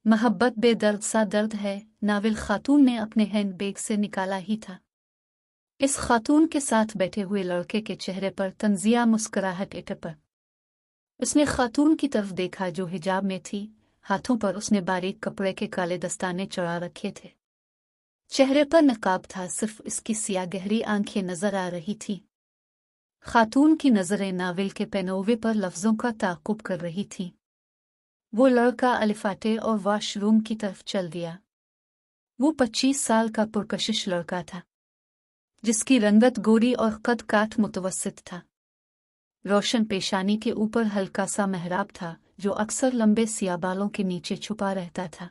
मोहब्बत बेदर्द सा दर्द है, नाविल खातून ने अपने हैंड बैग से निकाला ही था। इस खातून के साथ बैठे हुए लड़के के चेहरे पर तंजिया मुस्कुराहट इटपा। उसने खातून की तरफ देखा जो हिजाब में थी। हाथों पर उसने बारीक कपड़े के काले दस्ताने चढ़ा रखे थे। चेहरे पर नकाब था, सिर्फ इसकी सियाह गहरी आंखें नजर आ रही थी। खातून की नजरें नाविल के पेनोवे पर लफ्जों का ताक़ुब कर रही थीं। वो लड़का अलिफाटे और वॉशरूम की तरफ चल दिया। वो 25 साल का पुरकशिश लड़का था, जिसकी रंगत गोरी और कद काठ मुतवस्सित था। रोशन पेशानी के ऊपर हल्का सा मेहराब था, जो अक्सर लंबे सियाह बालों के नीचे छुपा रहता था।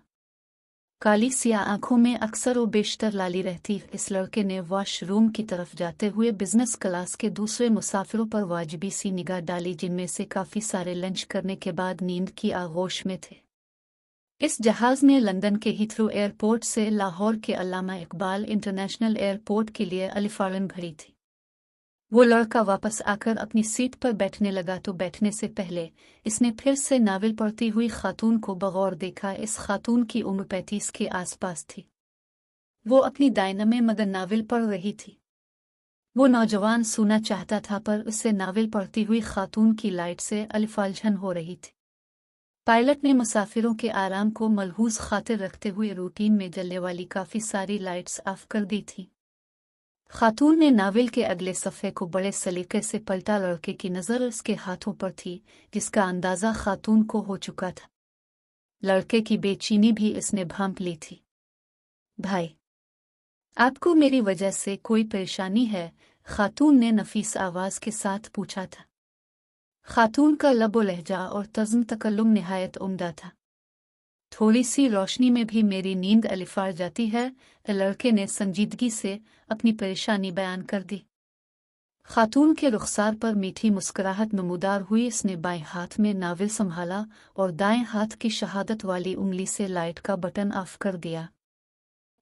काली सियाह आंखों में अक्सर और बेशतर लाली रहती। इस लड़के ने वॉशरूम की तरफ जाते हुए बिजनेस क्लास के दूसरे मुसाफिरों पर वाजिबी सी निगाह डाली, जिनमें से काफ़ी सारे लंच करने के बाद नींद की आगोश में थे। इस जहाज़ में लंदन के हीथ्रो एयरपोर्ट से लाहौर के अल्लामा इकबाल इंटरनेशनल एयरपोर्ट के लिए अलिफार्न भरी थी। वो लड़का वापस आकर अपनी सीट पर बैठने लगा तो बैठने से पहले इसने फिर से नावल पढ़ती हुई खातून को बगौर देखा। इस खातून की उम्र 35 के आसपास थी। वो अपनी दायना में मगन नावल पढ़ रही थी। वो नौजवान सुनना चाहता था, पर उससे नावल पढ़ती हुई खातून की लाइट से अलिफालझन हो रही थी। पायलट ने मुसाफिरों के आराम को मलहूज खातिर रखते हुए रूटीन में जलने वाली काफ़ी सारी लाइट्स ऑफ कर दी थी। खातून ने नावल के अगले सफ़े को बड़े सलीके से पलटा। लड़के की नज़र उसके हाथों पर थी, जिसका अंदाज़ा खातून को हो चुका था। लड़के की बेचैनी भी इसने भांप ली थी। भाई, आपको मेरी वजह से कोई परेशानी है? खातून ने नफीस आवाज़ के साथ पूछा था। खातून का लबो लहजा और तज़्म तकल्लुम निहायत उम्दा था। थोड़ी सी रोशनी में भी मेरी नींद अलिफार जाती है, लड़के ने संजीदगी से अपनी परेशानी बयान कर दी। खातून के रुखसार पर मीठी मुस्कुराहट नमूदार हुई। इसने बाएं हाथ में नावल संभाला और दाएं हाथ की शहादत वाली उंगली से लाइट का बटन ऑफ कर दिया।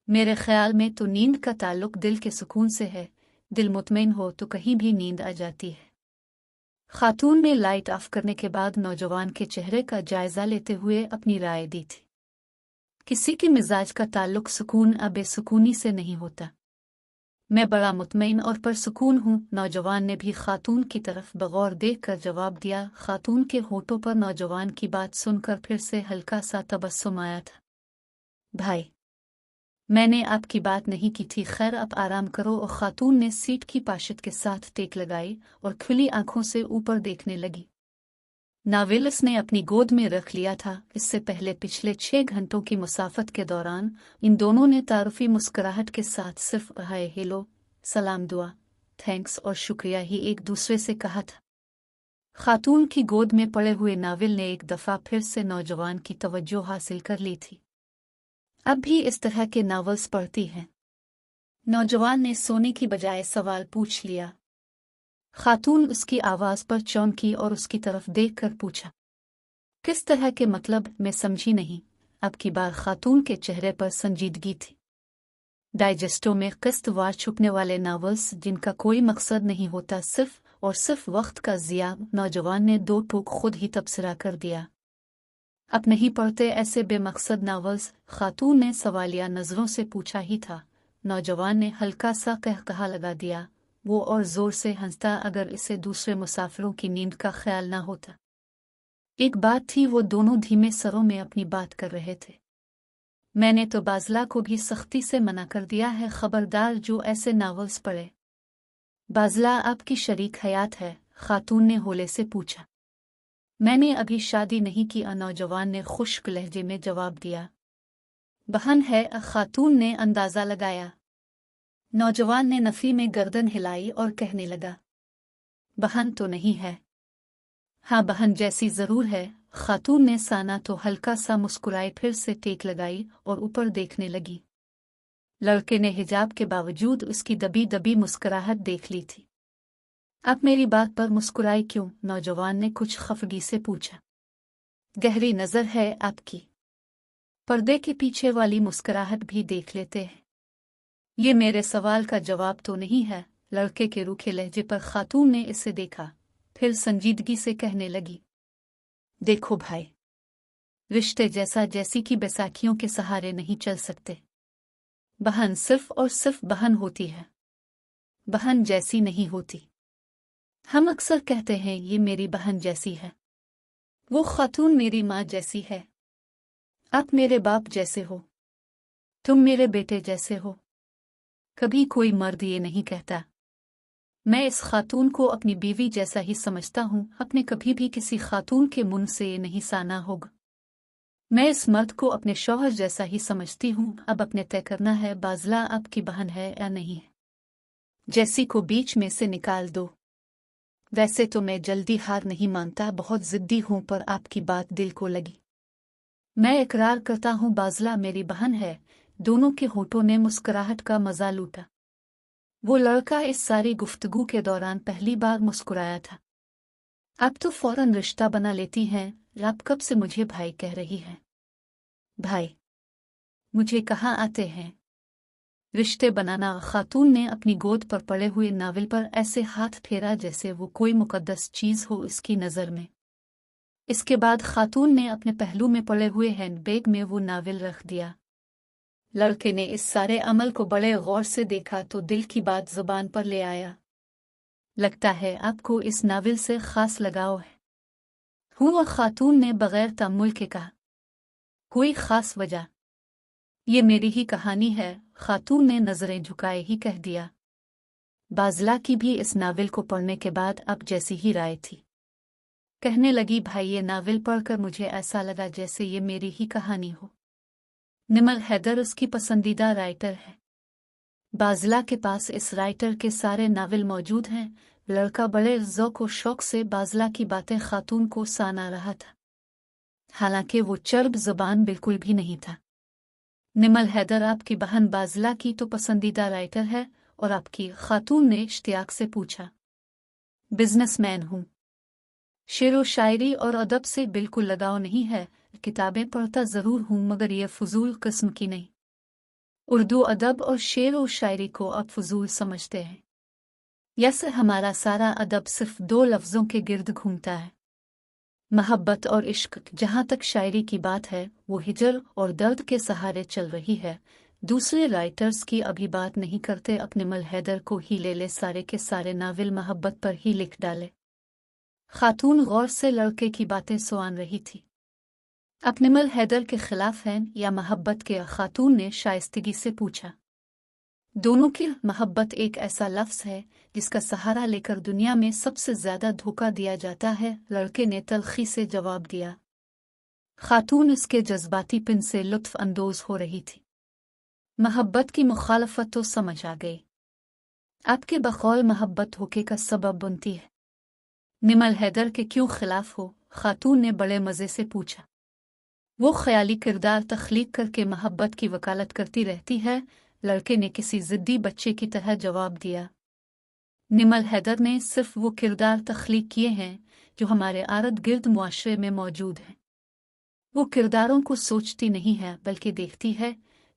मेरे ख्याल में तो नींद का ताल्लुक दिल के सुकून से है। दिल मुतमईन हो तो कहीं भी नींद आ जाती है। खातून ने लाइट ऑफ करने के बाद नौजवान के चेहरे का जायजा लेते हुए अपनी राय दी थी। किसी के मिजाज का ताल्लुक सुकून या बेसुकूनी से नहीं होता। मैं बड़ा मुतमईन और परसुकून हूँ। नौजवान ने भी खातून की तरफ बगौर देखकर जवाब दिया। खातून के होठों पर नौजवान की बात सुनकर फिर से हल्का सा तबस्सुम आया था। भाई, मैंने आपकी बात नहीं की थी। खैर, आप आराम करो। और खातून ने सीट की पाशत के साथ टेक लगाई और खुली आंखों से ऊपर देखने लगी। नाविल उसने अपनी गोद में रख लिया था। इससे पहले पिछले 6 घंटों की मुसाफत के दौरान इन दोनों ने तारुफी मुस्कुराहट के साथ सिर्फ हाय, हेलो, सलाम, दुआ, थैंक्स और शुक्रिया ही एक दूसरे से कहा था। खातून की गोद में पड़े हुए नाविल ने एक दफ़ा फिर से नौजवान की तवज्जो हासिल कर ली थी। अब भी इस तरह के नावल्स पढ़ती हैं? नौजवान ने सोने की बजाय सवाल पूछ लिया। खातून उसकी आवाज़ पर चौंकी और उसकी तरफ देखकर पूछा, किस तरह के? मतलब, मैं समझी नहीं। अब की बार खातून के चेहरे पर संजीदगी थी। डाइजेस्टों में किस्तवार छुपने वाले नावल्स जिनका कोई मकसद नहीं होता, सिर्फ और सिर्फ वक्त का ज़िया। नौजवान ने 2 टूक खुद ही तबसरा कर दिया। अब नहीं पढ़ते ऐसे बेमकसद नावल्स? खातून ने सवालिया नज़रों से पूछा ही था। नौजवान ने हल्का सा कहकहा लगा दिया। वो और जोर से हंसता अगर इसे दूसरे मुसाफिरों की नींद का ख्याल ना होता। एक बात थी, वो दोनों धीमे सरों में अपनी बात कर रहे थे। मैंने तो बाज़ला को भी सख्ती से मना कर दिया है, खबरदार जो ऐसे नावल्स पढ़े। बाज़ला आपकी शरीक हयात है? खातून ने होले से पूछा। मैंने अभी शादी नहीं की, नौजवान ने खुश्क लहजे में जवाब दिया। बहन है? खातून ने अंदाज़ा लगाया। नौजवान ने नफ़ी में गर्दन हिलाई और कहने लगा, बहन तो नहीं है। हाँ, बहन जैसी ज़रूर है। खातून ने साना तो हल्का सा मुस्कुराए फिर से टेक लगाई और ऊपर देखने लगी। लड़के ने हिजाब के बावजूद उसकी दबी दबी मुस्कुराहट देख ली थी। अब मेरी बात पर मुस्कुराई क्यों? नौजवान ने कुछ खफगी से पूछा। गहरी नज़र है आपकी। पर्दे के पीछे वाली मुस्कुराहट भी देख लेते हैं। ये मेरे सवाल का जवाब तो नहीं है। लड़के के रूखे लहजे पर खातून ने इसे देखा, फिर संजीदगी से कहने लगी, देखो भाई, रिश्ते जैसा जैसी की बैसाखियों के सहारे नहीं चल सकते। बहन सिर्फ और सिर्फ बहन होती है, बहन जैसी नहीं होती। हम अक्सर कहते हैं ये मेरी बहन जैसी है, वो खातून मेरी माँ जैसी है, आप मेरे बाप जैसे हो, तुम मेरे बेटे जैसे हो। कभी कोई मर्द ये नहीं कहता। मैं इस खातून को अपनी बीवी जैसा ही समझता हूँ, अपने कभी भी किसी खातून के मुंह से ये नहीं साना होगा। मैं इस मर्द को अपने शौहर जैसा ही समझती हूँ। अब अपने तय करना है बाज़ला आपकी बहन है या नहीं है। जैसी को बीच में से निकाल दो। वैसे तो मैं जल्दी हार नहीं मानता, बहुत जिद्दी हूँ, पर आपकी बात दिल को लगी। मैं इकरार करता हूँ बाज़ला मेरी बहन है। दोनों के होठों ने मुस्कुराहट का मजा लूटा। वो लड़का इस सारी गुफ्तगू के दौरान पहली बार मुस्कुराया था। अब तो फौरन रिश्ता बना लेती हैं। आप कब से मुझे भाई कह रही हैं? भाई मुझे कहाँ आते हैं रिश्ते बनाना। खातून ने अपनी गोद पर पड़े हुए नावल पर ऐसे हाथ फेरा जैसे वो कोई मुकद्दस चीज हो इसकी नजर में। इसके बाद खातून ने अपने पहलू में पड़े हुए हैंडबैग में वो नावल रख दिया। लड़के ने इस सारे अमल को बड़े गौर से देखा तो दिल की बात जुबान पर ले आया। लगता है आपको इस नावल से खास लगाव है। हुआ खातून ने बगैर तअम्मुल के कहा। कोई खास वजह? ये मेरी ही कहानी है, खातून ने नजरें झुकाए ही कह दिया। बाज़ला की भी इस नावल को पढ़ने के बाद अब जैसी ही राय थी। कहने लगी, भाई ये नावल पढ़कर मुझे ऐसा लगा जैसे ये मेरी ही कहानी हो। निमल हैदर उसकी पसंदीदा राइटर है। बाज़ला के पास इस राइटर के सारे नावल मौजूद हैं। लड़का बड़े ज़ौक़ और शौक़ से बाज़ला की बातें खातून को सुना रहा था। हालांकि वो चर्ब ज़ुबान बिल्कुल भी नहीं था। निमल हैदर आपकी बहन बाज़ला की तो पसंदीदा राइटर है, और आपकी? खातून ने इश्तियाक से पूछा। बिजनेसमैन हूँ। शेर व शायरी और अदब से बिल्कुल लगाव नहीं है। किताबें पढ़ता ज़रूर हूँ मगर ये फजूल किस्म की नहीं। उर्दू अदब और शेर व शायरी को आप फजूल समझते हैं। यस, हमारा सारा अदब सिर्फ 2 लफ्ज़ों के गिर्द घूमता है, मोहब्बत और इश्क। जहाँ तक शायरी की बात है वो हिजर और दर्द के सहारे चल रही है। दूसरे राइटर्स की अभी बात नहीं करते। अपने निमल हैदर को ही ले ले, सारे के सारे नावल मोहब्बत पर ही लिख डाले। खातून गौर से लड़के की बातें सुन रही थी। अपने निमल हैदर के खिलाफ हैं या मोहब्बत के? खातून ने शाइस्तगी से पूछा। दोनों की। मोहब्बत एक ऐसा लफ्ज़ है जिसका सहारा लेकर दुनिया में सबसे ज्यादा धोखा दिया जाता है, लड़के ने तल्खी से जवाब दिया। खातून इसके जज्बातीपन से लुत्फ अंदोज हो रही थी। मोहब्बत की मुखालफत तो समझ आ गई। आपके बकौल मोहब्बत धोखे का सबब बनती है। निमल हैदर के क्यों खिलाफ हो? खातून ने बड़े मज़े से पूछा। वो ख्याली किरदार तख्लीक करके मोहब्बत की वकालत करती रहती है, लड़के ने किसी जिद्दी बच्चे की तरह जवाब दिया। निमल हैदर ने सिर्फ वो किरदार तख्लीक किए हैं जो हमारे आरद गिर्द मुआशरे में मौजूद हैं। वो किरदारों को सोचती नहीं है बल्कि देखती है।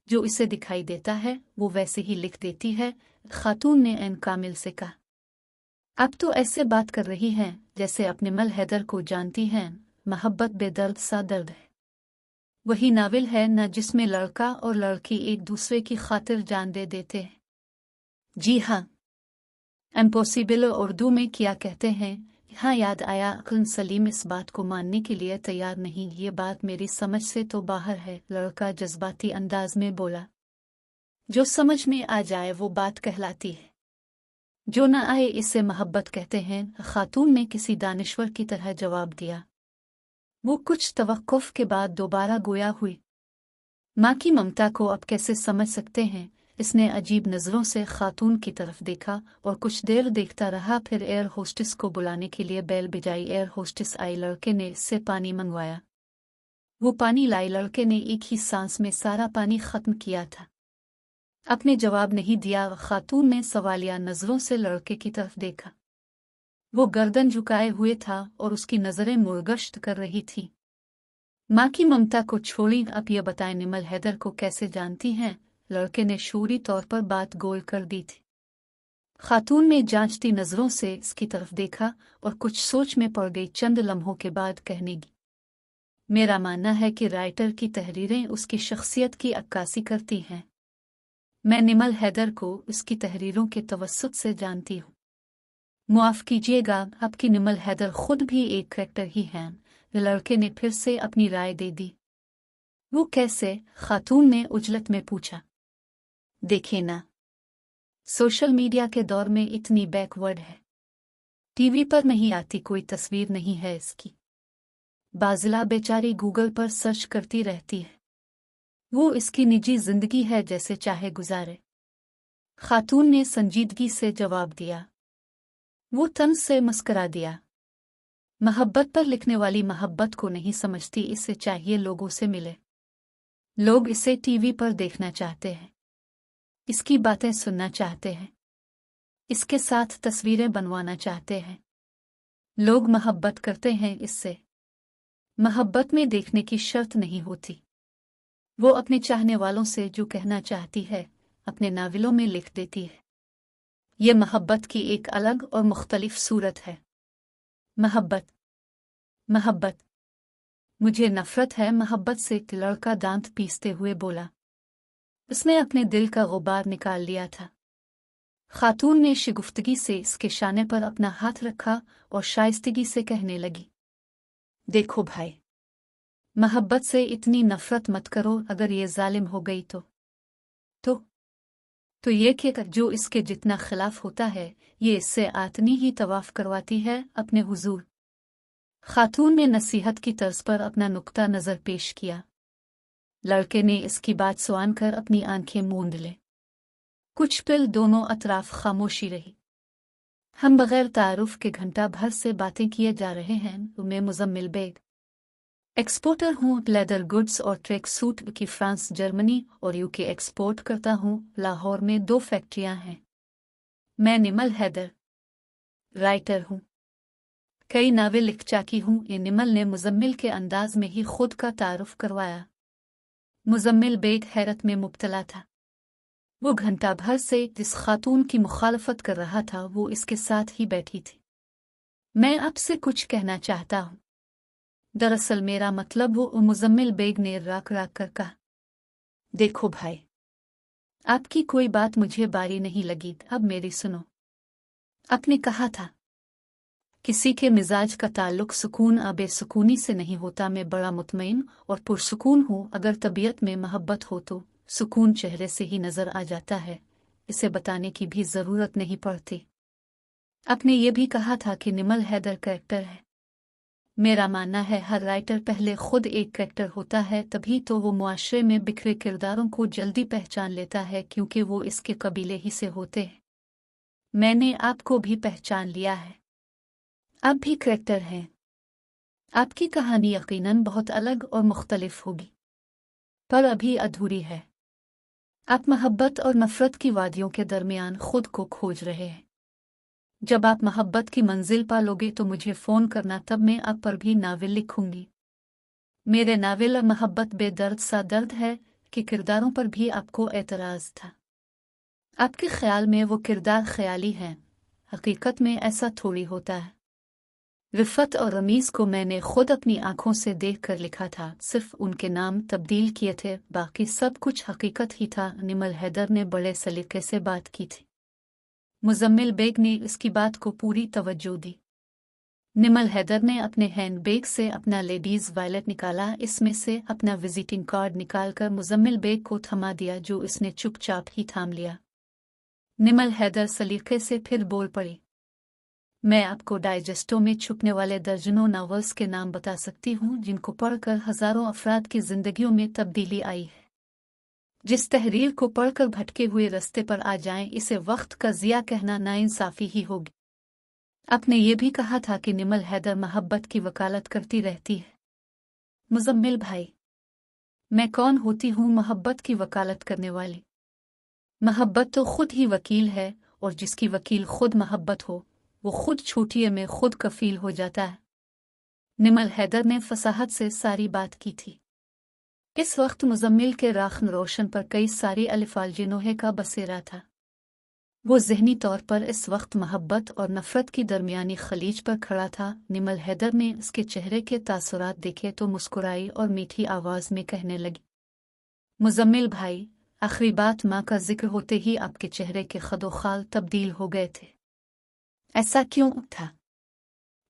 जो इसे दिखाई देता है वो वैसे ही लिख देती है। खातून ने एन कामिल से कहा। अब तो ऐसे बात कर रही हैं जैसे अपने निमल हैदर को जानती हैं। मोहब्बत बेदर्द सा दर्द है। वही नावल है न जिसमें लड़का और लड़की एक दूसरे की खातिर जान दे देते हैं। जी हाँ, इम्पॉसिबल उर्दू में क्या कहते हैं? हाँ, याद आया। अक्ल सलीम इस बात को मानने के लिए तैयार नहीं। ये बात मेरी समझ से तो बाहर है, लड़का जज्बाती अंदाज में बोला। जो समझ में आ जाए वो बात कहलाती है, जो न आए इसे मोहब्बत कहते हैं, खातून ने किसी दानिश्वर की तरह जवाब दिया। वो कुछ तवक्कुफ के बाद दोबारा गोया हुई। माँ की ममता को अब कैसे समझ सकते हैं? इसने अजीब नज़रों से खातून की तरफ देखा और कुछ देर देखता रहा। फिर एयर होस्टेस को बुलाने के लिए बेल बजाई। एयर होस्टेस आई। लड़के ने इससे पानी मंगवाया। वो पानी लाई। लड़के ने एक ही सांस में सारा पानी खत्म किया था। अपने जवाब नहीं दिया। खातून ने सवालिया नज़रों से लड़के की तरफ देखा। वो गर्दन झुकाए हुए था और उसकी नज़रें मुर्गश्त कर रही थी। माँ की ममता को छोड़ी, अब ये बताएं निमल हैदर को कैसे जानती हैं? लड़के ने शूरी तौर पर बात गोल कर दी थी। खातून ने जांचती नज़रों से इसकी तरफ देखा और कुछ सोच में पड़ गई। चंद लम्हों के बाद कहने लगी, मेरा मानना है कि राइटर की तहरीरें उसकी शख्सियत की अक्कासी करती हैं। मैं निमल हैदर को उसकी तहरीरों के तवस्सुत से जानती हूँ। मुआफ़ कीजिएगा, आपकी निमल हैदर खुद भी एक करैक्टर ही हैं। लड़के ने फिर से अपनी राय दे दी। वो कैसे? खातून ने उजलत में पूछा। देखे ना, सोशल मीडिया के दौर में इतनी बैकवर्ड है। टीवी पर नहीं आती, कोई तस्वीर नहीं है इसकी। बाजिला बेचारी गूगल पर सर्च करती रहती है। वो इसकी निजी जिंदगी है, जैसे चाहे गुजारे। खातून ने संजीदगी से जवाब दिया। वो तंज से मुस्करा दिया। मोहब्बत पर लिखने वाली मोहब्बत को नहीं समझती, इसे चाहिए लोगों से मिले। लोग इसे टीवी पर देखना चाहते हैं, इसकी बातें सुनना चाहते हैं, इसके साथ तस्वीरें बनवाना चाहते हैं। लोग मोहब्बत करते हैं इससे। मोहब्बत में देखने की शर्त नहीं होती। वो अपने चाहने वालों से जो कहना चाहती है अपने नावलों में लिख देती है। ये मोहब्बत की एक अलग और मुख्तलिफ सूरत है। मोहब्बत, मोहब्बत, मुझे नफरत है मोहब्बत से। लड़का दांत पीसते हुए बोला। उसने अपने दिल का गुबार निकाल लिया था। खातून ने शिगुफ्तगी से इसके शाने पर अपना हाथ रखा और शाइस्तगी से कहने लगी, देखो भाई, मोहब्बत से इतनी नफरत मत करो। अगर ये जालिम हो गई तो ये कि जो इसके जितना खिलाफ होता है ये इससे आतनी ही तवाफ करवाती है अपने हुजूर। खातून ने नसीहत की तर्ज पर अपना नुक्ता नज़र पेश किया। लड़के ने इसकी बात सुन कर अपनी आंखें मूंद ले। कुछ पल दोनों अतराफ खामोशी रही। हम बगैर तारुफ के घंटा भर से बातें किए जा रहे हैं। मैं मुजम्मिल बेग, एक्सपोर्टर हूँ लेदर गुड्स और ट्रैक सूट की। फ्रांस, जर्मनी और यूके एक्सपोर्ट करता हूँ। लाहौर में 2 फैक्ट्रियाँ हैं। मैं निमल हैदर, राइटर हूँ। कई नावल लिख चुकी हूँ। ये निमल ने मुजम्मिल के अंदाज में ही खुद का तारुफ करवाया। मुजम्मिल बेग हैरत में मुब्तला था। वो घंटा भर से जिस खातून की मुखालफत कर रहा था वो इसके साथ ही बैठी थी। मैं आपसे कुछ कहना चाहता हूँ। दरअसल मेरा मतलब वो। मुजम्मिल बेग ने राख राख कर कहा। देखो भाई, आपकी कोई बात मुझे बारी नहीं लगी, अब मेरी सुनो। आपने कहा था किसी के मिजाज का ताल्लुक सुकून आ बेसुकूनी से नहीं होता। मैं बड़ा मुतमईन और पुरसुकून हूँ। अगर तबीयत में मोहब्बत हो तो सुकून चेहरे से ही नजर आ जाता है, इसे बताने की भी जरूरत नहीं पड़ती। आपने ये भी कहा था कि निमल हैदर कैरेक्टर है। मेरा मानना है हर राइटर पहले खुद एक कैरेक्टर होता है, तभी तो वो मुआशरे में बिखरे किरदारों को जल्दी पहचान लेता है, क्योंकि वो इसके कबीले ही से होते हैं। मैंने आपको भी पहचान लिया है, आप भी कैरेक्टर हैं। आपकी कहानी यकीनन बहुत अलग और मुख्तलिफ होगी, पर अभी अधूरी है। आप मोहब्बत और नफरत की वादियों के दरमियान खुद को खोज रहे हैं। जब आप मोहब्बत की मंजिल पा लोगे तो मुझे फ़ोन करना, तब मैं आप पर भी नावल लिखूंगी। मेरे नावल मोहब्बत बेदर्द सा दर्द है कि किरदारों पर भी आपको एतराज़ था। आपके ख्याल में वो किरदार ख्याली हैं, हकीकत में ऐसा थोड़ी होता है। रिफत और रमीज़ को मैंने खुद अपनी आंखों से देख कर लिखा था, सिर्फ उनके नाम तब्दील किए थे, बाकी सब कुछ हकीकत ही था। निमल हैदर ने बड़े सलीके से बात की थी। मुजम्मिल बेग ने इसकी बात को पूरी तवज्जो दी। निमल हैदर ने अपने हैंड बैग से अपना लेडीज़ वॉलेट निकाला, इसमें से अपना विजिटिंग कार्ड निकालकर मुजम्मिल बेग को थमा दिया, जो इसने चुपचाप ही थाम लिया। निमल हैदर सलीके से फिर बोल पड़ी। मैं आपको डाइजेस्टों में छुपने वाले दर्जनों नावल्स के नाम बता सकती हूँ, जिनको पढ़कर हज़ारों अफराद की जिंदगियों में तब्दीली आई है। जिस तहरीर को पढ़कर भटके हुए रास्ते पर आ जाएं, इसे वक्त का ज़िया कहना नाइंसाफ़ी ही होगी। आपने ये भी कहा था कि निमल हैदर मोहब्बत की वकालत करती रहती है। मुजम्मिल भाई, मैं कौन होती हूँ मोहब्बत की वकालत करने वाली? मोहब्बत तो खुद ही वकील है, और जिसकी वकील खुद मोहब्बत हो वो खुद छूटिए में खुद कफील हो जाता है। निमल हैदर ने फसाहत से सारी बात की थी। इस वक्त मुजम्मिल के राखन रोशन पर कई सारी अलिफाल जिनोहे का बसेरा था। वो ज़हनी तौर पर इस वक्त मोहब्बत और नफ़रत की दरमियानी खलीज पर खड़ा था। निमल हैदर ने उसके चेहरे के तासुरात देखे तो मुस्कुराई और मीठी आवाज़ में कहने लगी, मुजम्मिल भाई, आखिरी बात माँ का जिक्र होते ही आपके चेहरे के खदोखाल तब्दील हो गए थे। ऐसा क्यों था?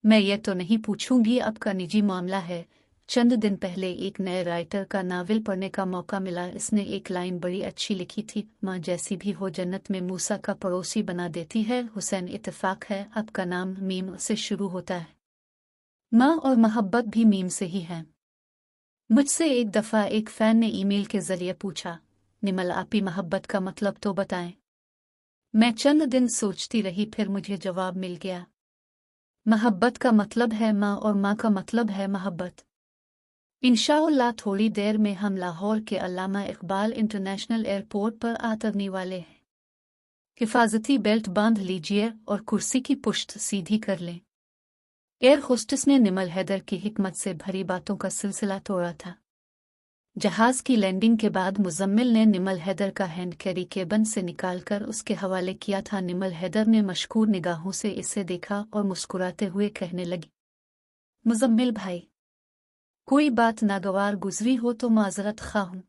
मैं ये तो नहीं पूछूंगी, आपका निजी मामला है। चंद दिन पहले एक नए राइटर का नावल पढ़ने का मौका मिला। इसने एक लाइन बड़ी अच्छी लिखी थी, माँ जैसी भी हो जन्नत में मूसा का पड़ोसी बना देती है। हुसैन, इत्तेफाक है आपका नाम मीम से शुरू होता है। माँ और मोहब्बत भी मीम से ही है। मुझसे एक दफ़ा एक फ़ैन ने ईमेल के ज़रिए पूछा, निमल आपी मोहब्बत का मतलब तो बताएं। मैं चंद दिन सोचती रही, फिर मुझे जवाब मिल गया। मोहब्बत का मतलब है माँ और माँ का मतलब है मोहब्बत। इंशाअल्लाह थोड़ी देर में हम लाहौर के अल्लामा इकबाल इंटरनेशनल एयरपोर्ट पर उतरने वाले हैं। हिफाजती बेल्ट बांध लीजिए और कुर्सी की पुश्त सीधी कर लें। एयर होस्टेस ने निमल हैदर की हिकमत से भरी बातों का सिलसिला तोड़ा था। जहाज की लैंडिंग के बाद मुजम्मिल ने निमल हैदर का हैंड कैरी केबिन से निकालकर उसके हवाले किया था। निमल हैदर ने मशकूर निगाहों से इसे देखा और मुस्कुराते हुए कहने लगी, मुजम्मिल भाई, कोई बात नागवार गुजरी हो तो माजरत खा हूं।